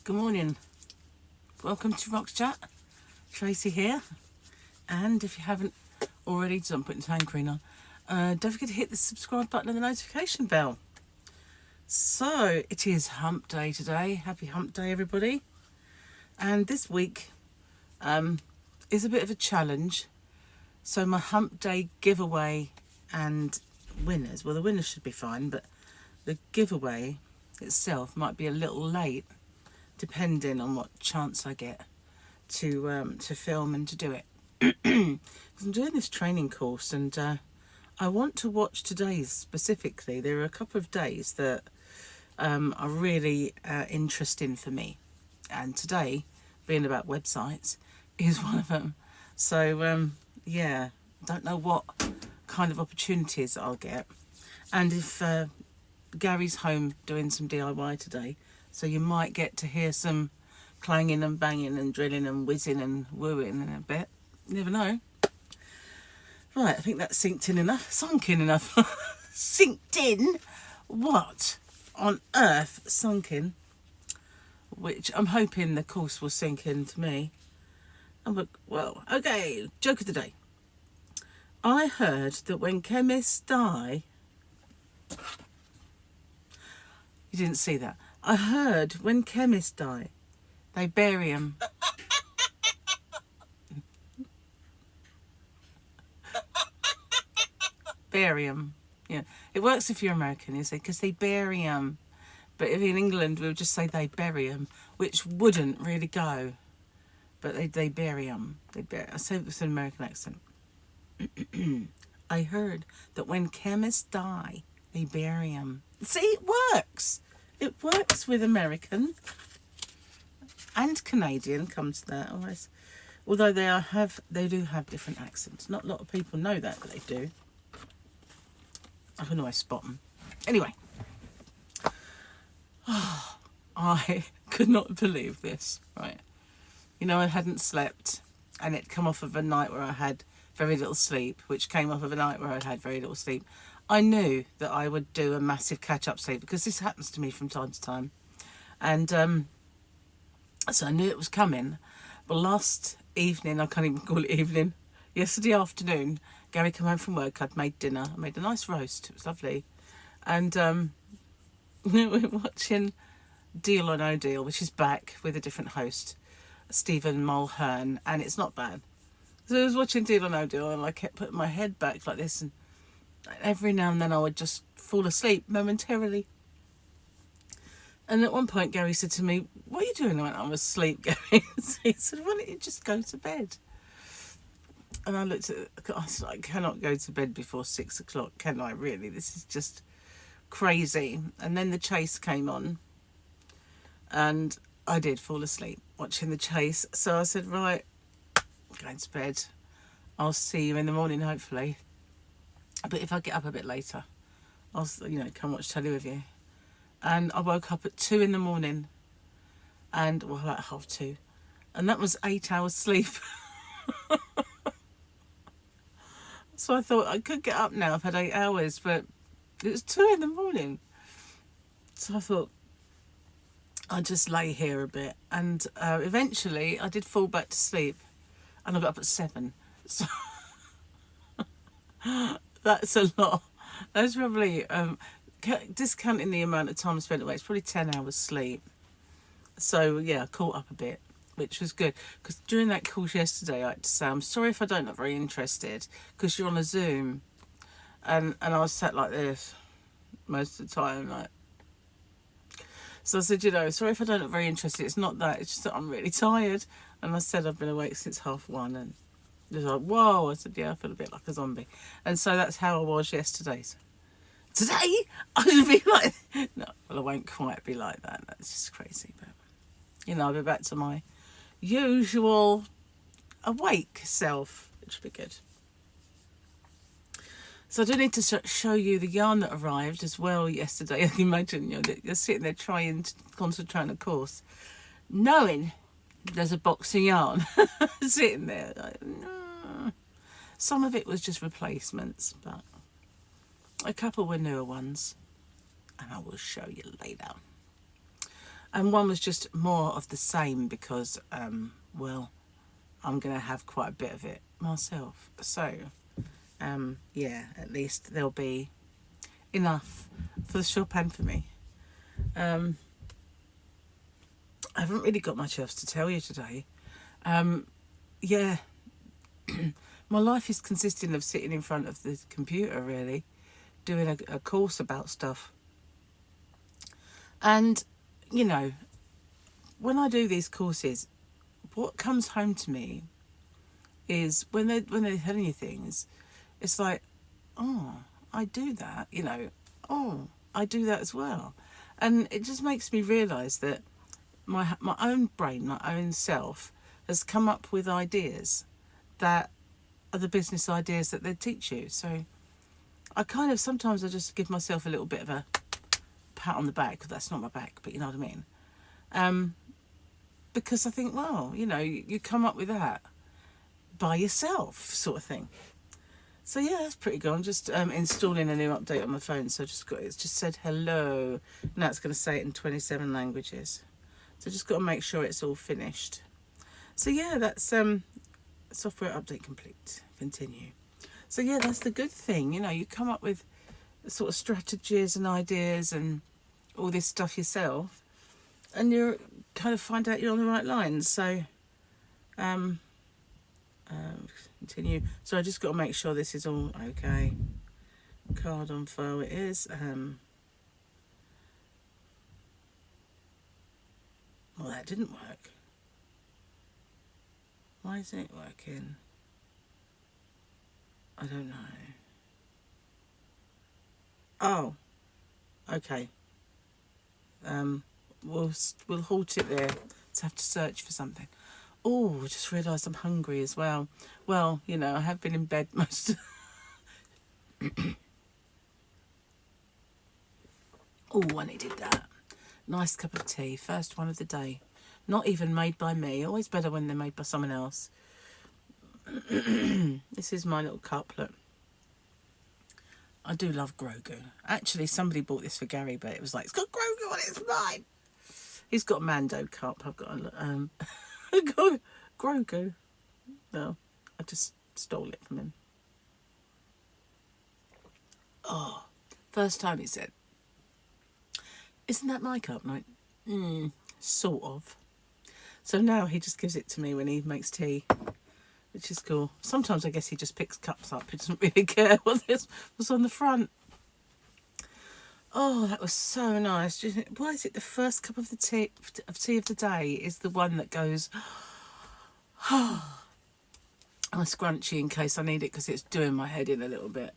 Good morning. Welcome to Rock Chat. Tracy here. And if you haven't already, so I'm putting tan cream on, don't forget to hit the subscribe button and the notification bell. So it is Hump Day today. Happy Hump Day, everybody. And this week is a bit of a challenge. So my Hump Day giveaway and winners, well, the winners should be fine, but the giveaway itself might be a little late, depending on what chance I get to film and to do it. I'm doing this training course, and I want to watch today's specifically. There are a couple of days that are really interesting for me, and today, being about websites, is one of them. So yeah, don't know what kind of opportunities I'll get, and if Gary's home doing some DIY today, so you might get to hear some clanging and banging and drilling and whizzing and wooing in a bit. You never know. Right, I think that's sunk in enough. Synced in? What on earth sunk in? Which I'm hoping the course will sink into me. Well, okay, joke of the day. I heard that when chemists die... You didn't see that. I heard when chemists die, they bury them. Bury them. Yeah, it works if you're American, you see, because they bury them. But if in England, we would just say they bury them, which wouldn't really go. But they bury them. I say it with an American accent. I heard that when chemists die, they bury them. See, it works. It works with American and Canadian. Comes to that always. Although they do have different accents. Not a lot of people know that, but they do. I can always spot them. Anyway, I could not believe this. Right, you know, I hadn't slept, and it come off of a night where I had very little sleep, which came off of a night where I'd had very little sleep. I knew that I would do a massive catch-up sleep because this happens to me from time to time. And so I knew it was coming. But last evening, I can't even call it evening, yesterday afternoon, Gary came home from work. I'd made dinner. I made a nice roast. It was lovely. And we were watching Deal or No Deal, which is back with a different host, Stephen Mulhern, and it's not bad. So I was watching Deal or No Deal, and I kept putting my head back like this, and every now and then I would just fall asleep momentarily. And at one point Gary said to me, "What are you doing?" I went, "I'm asleep, Gary." He said, "Why don't you just go to bed?" And I looked at it, I said, "I cannot go to bed before 6 o'clock, can I really? This is just crazy." And then the chase came on, and I did fall asleep watching the chase. So I said, "Right, going to bed. I'll see you in the morning, hopefully. But if I get up a bit later, I'll, come watch telly with you." And I woke up at 2 in the morning, and well, like 2:30, and that was 8 hours sleep. So I thought I could get up now. I've had 8 hours, but it was 2 in the morning. So I thought I'd just lay here a bit, and eventually I did fall back to sleep, and I got up at 7. So that's a lot. That's probably, discounting the amount of time I spent away, it's probably 10 hours sleep. So yeah, I caught up a bit, which was good. Because during that course yesterday, I had to say, "I'm sorry if I don't look very interested, because you're on a Zoom." And I was sat like this most of the time, like. So I said, "Sorry if I don't look very interested. It's not that, it's just that I'm really tired." And I said, "I've been awake since 1:30, and it was like, whoa." I said, "Yeah, I feel a bit like a zombie." And so that's how I was yesterday. So today, I should be like... No, well, I won't quite be like that. That's just crazy. But, I'll be back to my usual awake self, which would be good. So I do need to show you the yarn that arrived as well yesterday. I can imagine, you're sitting there trying to concentrate on a course, knowing there's a box of yarn sitting there. Like, no. Some of it was just replacements, but a couple were newer ones, and I will show you later. and one was just more of the same because, well, I'm going to have quite a bit of it myself. So, yeah, at least there'll be enough for the shop and for me. I haven't really got much else to tell you today. Yeah, my life is consisting of sitting in front of the computer, really, doing a course about stuff. And, you know, when I do these courses, what comes home to me is when they're telling you things, it's like, oh, I do that, you know, oh, I do that as well. And it just makes me realise that my own brain, my own self, has come up with ideas that are the business ideas that they teach you. So I kind of, sometimes I just give myself a little bit of a pat on the back, because that's not my back, but you know what I mean. Because I think, well, you know, you come up with that by yourself, sort of thing. So yeah, that's pretty good. I'm just installing a new update on my phone, so it's just said hello. Now it's going to say it in 27 languages. So just got to make sure it's all finished. So yeah, that's software update complete. Continue. So yeah, that's the good thing. You know, you come up with sort of strategies and ideas and all this stuff yourself, and you're kind of find out you're on the right lines. So continue. So I just got to make sure this is all okay. Card on file it is. Well, that didn't work. Why isn't it working? I don't know. Oh, okay. We'll halt it there. Let's have to search for something. Oh, I just realised I'm hungry as well. Well, you know, I have been in bed most. Oh, I needed that. Nice cup of tea, first one of the day. Not even made by me. Always better when they're made by someone else. This is my little cup, look. I do love Grogu. Actually, somebody bought this for Gary, but it was like, it's got Grogu on it, it's mine. He's got a Mando cup. I've got a Grogu. No, I just stole it from him. Oh, first time he said, isn't that my cup? And I went, sort of. So now he just gives it to me when he makes tea, which is cool. Sometimes I guess he just picks cups up. He doesn't really care what this was on the front. Oh, that was so nice. Why is it the first cup of tea of the day is the one that goes, oh, a scrunchy in case I need it because it's doing my head in a little bit.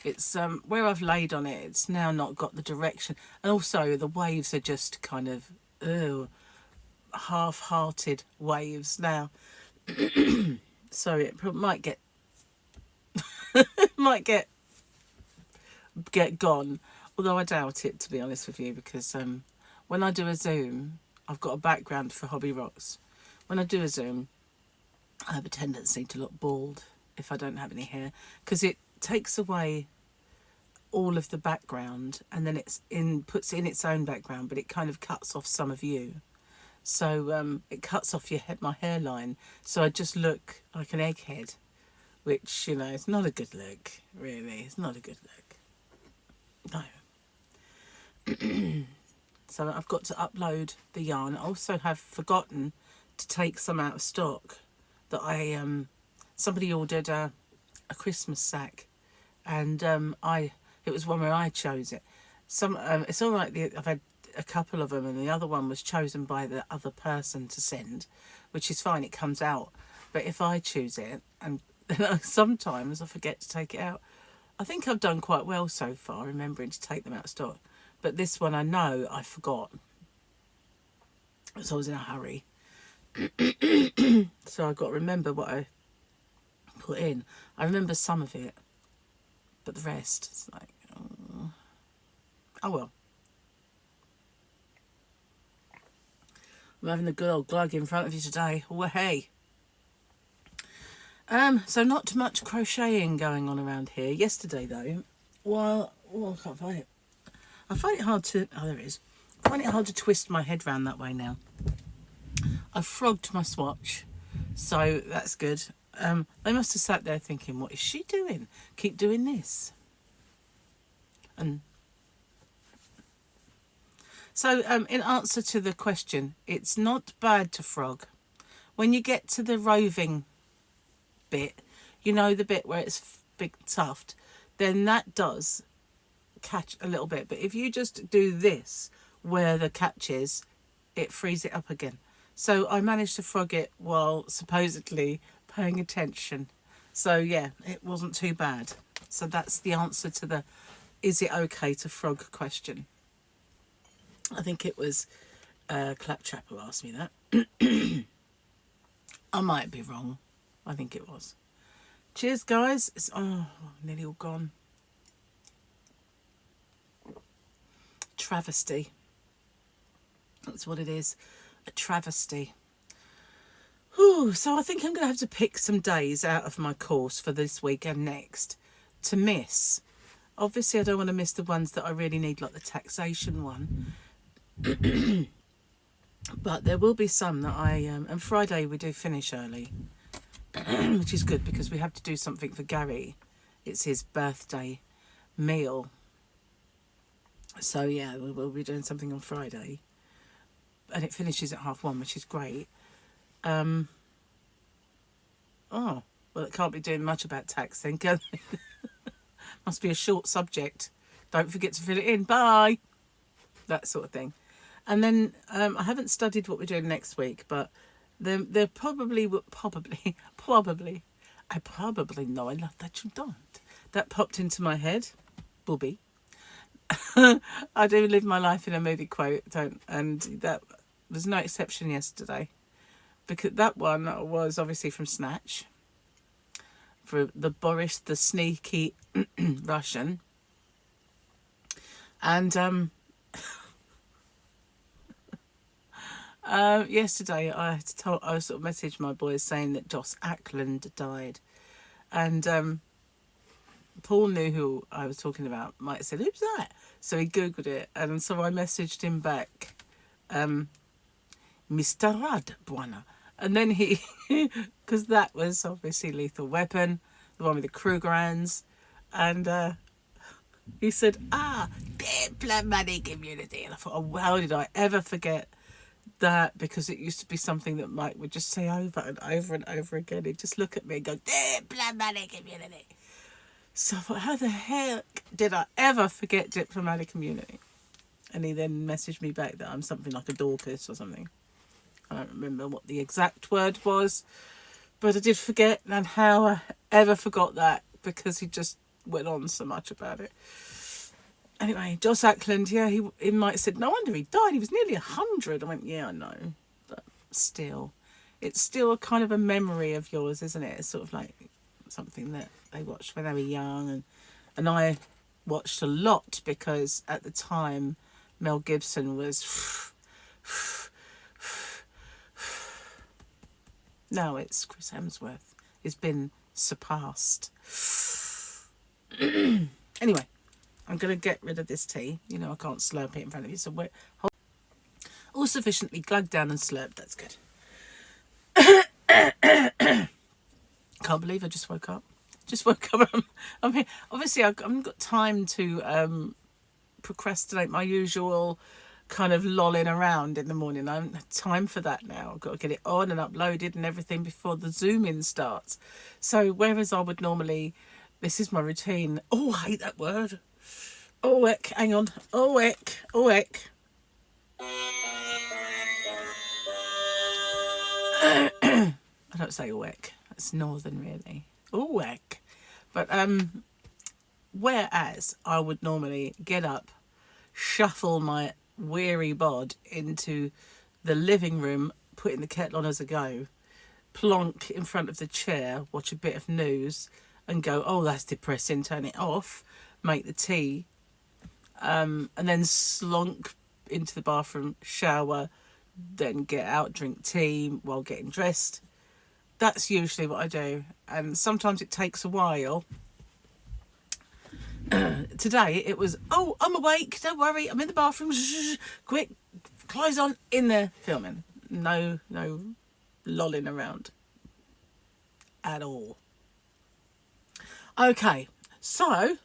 It's where I've laid on it, it's now not got the direction. And also the waves are just kind of, half-hearted waves now. So it might get get gone, although I doubt it, to be honest with you, because when I do a Zoom, I've got a background for Hobby Rocks. When I do a Zoom, I have a tendency to look bald if I don't have any hair, because it takes away all of the background and then puts in its own background, but it kind of cuts off some of you. So it cuts off my hairline, so I just look like an egghead, which, you know, it's not a good look, really. It's not a good look. No. So I've got to upload the yarn. I also have forgotten to take some out of stock that somebody ordered a Christmas sack, and it was one where I chose it. It's all right. I've had a couple of them, and the other one was chosen by the other person to send, which is fine. It comes out. But if I choose it, and sometimes I forget to take it out. I think I've done quite well so far, remembering to take them out of stock. But this one I know I forgot. So I was in a hurry. So I've got to remember what I put in. I remember some of it, but the rest, it's like, oh well. I'm having a good old glug in front of you today. Well, hey. So not much crocheting going on around here. Yesterday, though, I can't find it. I find it hard to... Oh, there it is. I find it hard to twist my head round that way now. I've frogged my swatch, so that's good. They must have sat there thinking, what is she doing? Keep doing this. And so in answer to the question, it's not bad to frog. When you get to the roving bit, you know, the bit where it's big tuft, then that does catch a little bit. But if you just do this where the catch is, it frees it up again. So I managed to frog it while supposedly paying attention. So yeah, it wasn't too bad. So that's the answer to the is it okay to frog question. I think it was Claptrap who asked me that. I might be wrong. I think it was. Cheers, guys. It's nearly all gone. Travesty. That's what it is. A travesty. Whew, so I think I'm going to have to pick some days out of my course for this week and next to miss. Obviously, I don't want to miss the ones that I really need, like the taxation one. But there will be some that I... and Friday we do finish early, which is good because we have to do something for Gary. It's his birthday meal. So, yeah, we will be doing something on Friday. And it finishes at 1:30, which is great. Oh, well, it can't be doing much about tax then, can it? Must be a short subject. Don't forget to fill it in. Bye. That sort of thing. And then I haven't studied what we're doing next week, but there probably, I probably know, I love that you don't. That popped into my head. Booby. I do live my life in a movie quote, and that was no exception yesterday. Because that one was obviously from Snatch. For the Boris the Sneaky Russian. And yesterday I sort of messaged my boys saying that Joss Ackland died. And Paul knew who I was talking about. Mike said, who's that? So he Googled it. And so I messaged him back, Mr. Radbuana. And then he, because that was obviously Lethal Weapon, the one with the Krugerrands. And he said, diplomatic immunity. And I thought, oh, how did I ever forget that? Because it used to be something that Mike would just say over and over and over again. He'd just look at me and go, diplomatic immunity. So I thought, how the heck did I ever forget diplomatic immunity? And he then messaged me back that I'm something like a Dorcas or something. I don't remember what the exact word was, but I did forget, and how I ever forgot that, because he just went on so much about it. Anyway, Joss Ackland, yeah, he might have said, no wonder he died, he was nearly 100. I went, yeah, I know, but still, it's still a kind of a memory of yours, isn't it? It's sort of like something that they watched when they were young, and I watched a lot, because at the time Mel Gibson was... Now it's Chris Hemsworth. It's been surpassed. Anyway, I'm going to get rid of this tea. You know, I can't slurp it in front of you. So we're all sufficiently glugged down and slurped. That's good. Can't believe I just woke up. I mean, obviously, I haven't got time to procrastinate my usual kind of lolling around in the morning. I haven't had time for that now. I've got to get it on and uploaded and everything before the Zoom in starts. So whereas I would normally, this is my routine. Oh, I hate that word. Oek, hang on. Oek. I don't say oek. That's northern really. Oek. But whereas I would normally get up, shuffle my weary bod into the living room, putting the kettle on as I go, plonk in front of the chair, watch a bit of news and go, oh, that's depressing, turn it off, make the tea, and then slunk into the bathroom, shower, then get out, drink tea while getting dressed. That's usually what I do. And sometimes it takes a while Today it was, oh, I'm awake, don't worry, I'm in the bathroom, quick, clothes on, in there, filming. No lolling around at all. Okay, so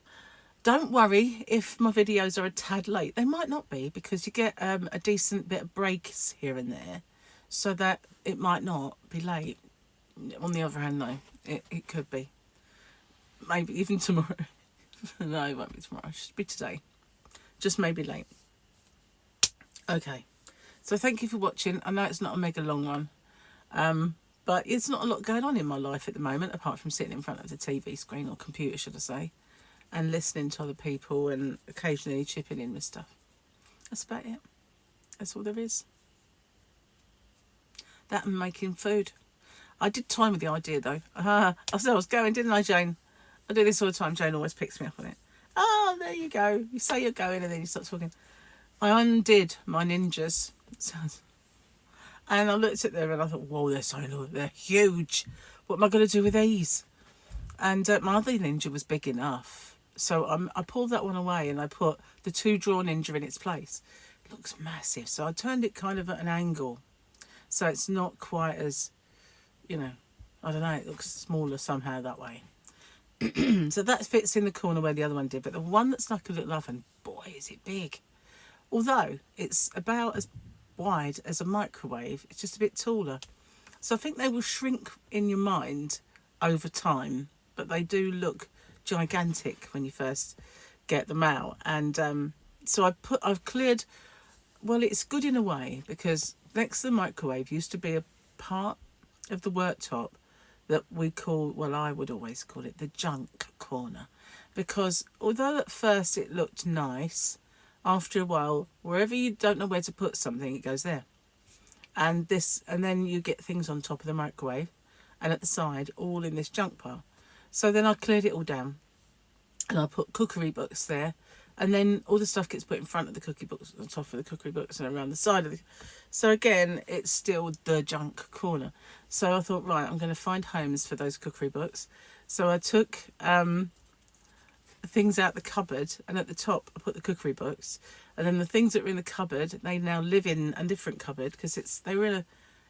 don't worry if my videos are a tad late. They might not be, because you get a decent bit of breaks here and there, so that it might not be late. On the other hand, though, it could be. Maybe even tomorrow. No, it won't be tomorrow. It should be today. Just maybe late. Okay. So thank you for watching. I know it's not a mega long one. But it's not a lot going on in my life at the moment, apart from sitting in front of the TV screen, or computer, should I say, and listening to other people and occasionally chipping in with stuff. That's about it. That's all there is. That and making food. I did time with the idea, though. I said I was going, didn't I, Jane? I do this all the time. Jane always picks me up on it. Oh, there you go. You say you're going and then you start talking. I undid my ninjas. And I looked at them and I thought, whoa, they're huge. What am I going to do with these? And my other ninja was big enough. So I pulled that one away and I put the 2 draw ninja in its place. It looks massive. So I turned it kind of at an angle. So it's not quite as, I don't know, it looks smaller somehow that way. So that fits in the corner where the other one did. But the one that's like a little oven, boy, is it big. Although it's about as wide as a microwave, it's just a bit taller. So I think they will shrink in your mind over time, but they do look gigantic when you first get them out. And so I've cleared, well, it's good in a way, because next to the microwave used to be a part of the worktop that we call, well, I would always call it the junk corner, because although at first it looked nice, after a while, wherever you don't know where to put something, it goes there. And then you get things on top of the microwave and at the side, all in this junk pile. So then I cleared it all down and I put cookery books there, and then all the stuff gets put in front of the cookie books, on top of the cookery books, and around the side of the. So again, it's still the junk corner. So I thought, right, I'm going to find homes for those cookery books. So I took things out the cupboard, and at the top I put the cookery books, and then the things that were in the cupboard, they now live in a different cupboard, because they were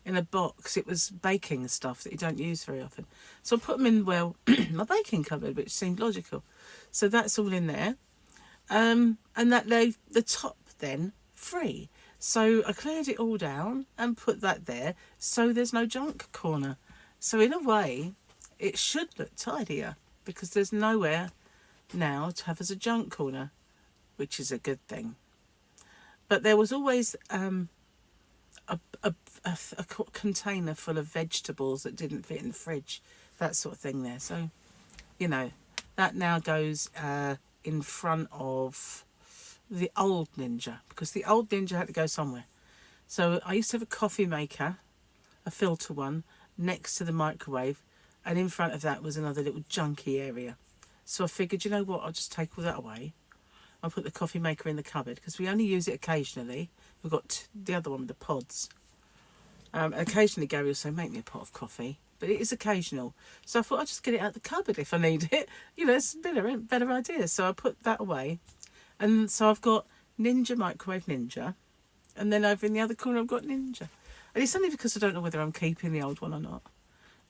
in a box. It was baking stuff that you don't use very often, so I put them in, well, my baking cupboard, which seemed logical. So that's all in there, and that left the top then free. So I cleared it all down and put that there, so there's no junk corner. So in a way it should look tidier, because there's nowhere now to have as a junk corner, which is a good thing. But there was always a container full of vegetables that didn't fit in the fridge, that sort of thing there. So that now goes in front of the old Ninja, because the old Ninja had to go somewhere. So I used to have a coffee maker, a filter one, next to the microwave, and in front of that was another little junky area. So I figured, you know what, I'll just take all that away. I'll put the coffee maker in the cupboard, because we only use it occasionally. We've got the other one with the pods. Occasionally Gary will say, make me a pot of coffee. But it is occasional. So I thought I'll just get it out the cupboard if I need it. It's a better idea. So I put that away. And so I've got Ninja Microwave Ninja. And then over in the other corner I've got Ninja. And it's only because I don't know whether I'm keeping the old one or not.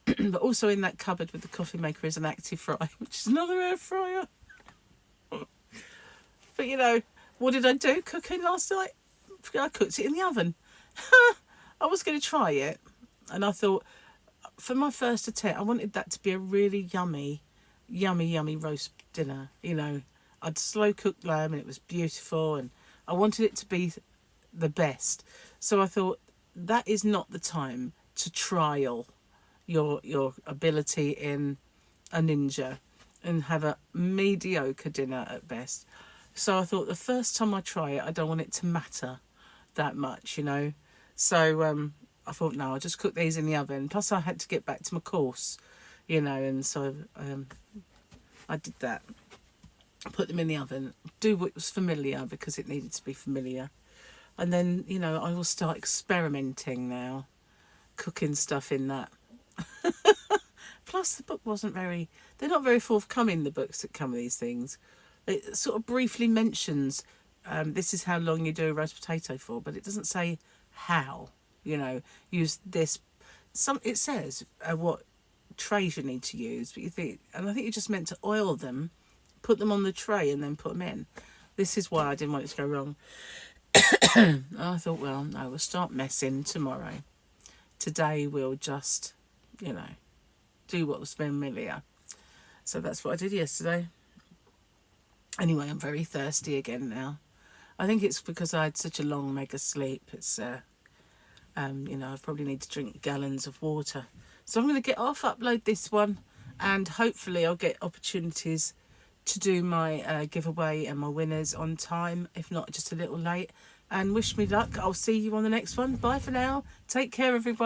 But also in that cupboard with the coffee maker is an Active Fry, which is another air fryer. But what did I do cooking last night? I cooked it in the oven. I was going to try it, and I thought, for my first attempt, I wanted that to be a really yummy roast dinner. I'd slow cooked lamb and it was beautiful, and I wanted it to be the best. So I thought, that is not the time to trial your ability in a Ninja and have a mediocre dinner at best. So I thought, the first time I try it, I don't want it to matter that much, So I thought, no, I'll just cook these in the oven. Plus I had to get back to my course, and so I did that. I put them in the oven, do what was familiar, because it needed to be familiar. And then, I will start experimenting now, cooking stuff in that. Plus the book wasn't they're not very forthcoming, the books that come with these things. It sort of briefly mentions this is how long you do a roast potato for, but it doesn't say how. You know, use this. It says what trays you need to use, but you think, and I think you just meant to oil them, put them on the tray, and then put them in. This is why I didn't want it to go wrong. I thought, well, no, we'll start messing tomorrow. Today we'll just, you know, do what was familiar. So that's what I did yesterday. Anyway, I'm very thirsty again now. I think it's because I had such a long mega sleep. It's, you know, I probably need to drink gallons of water. So I'm going to get off, upload this one, and hopefully I'll get opportunities to do my giveaway and my winners on time, if not just a little late. And wish me luck. I'll see you on the next one. Bye for now. Take care, everybody.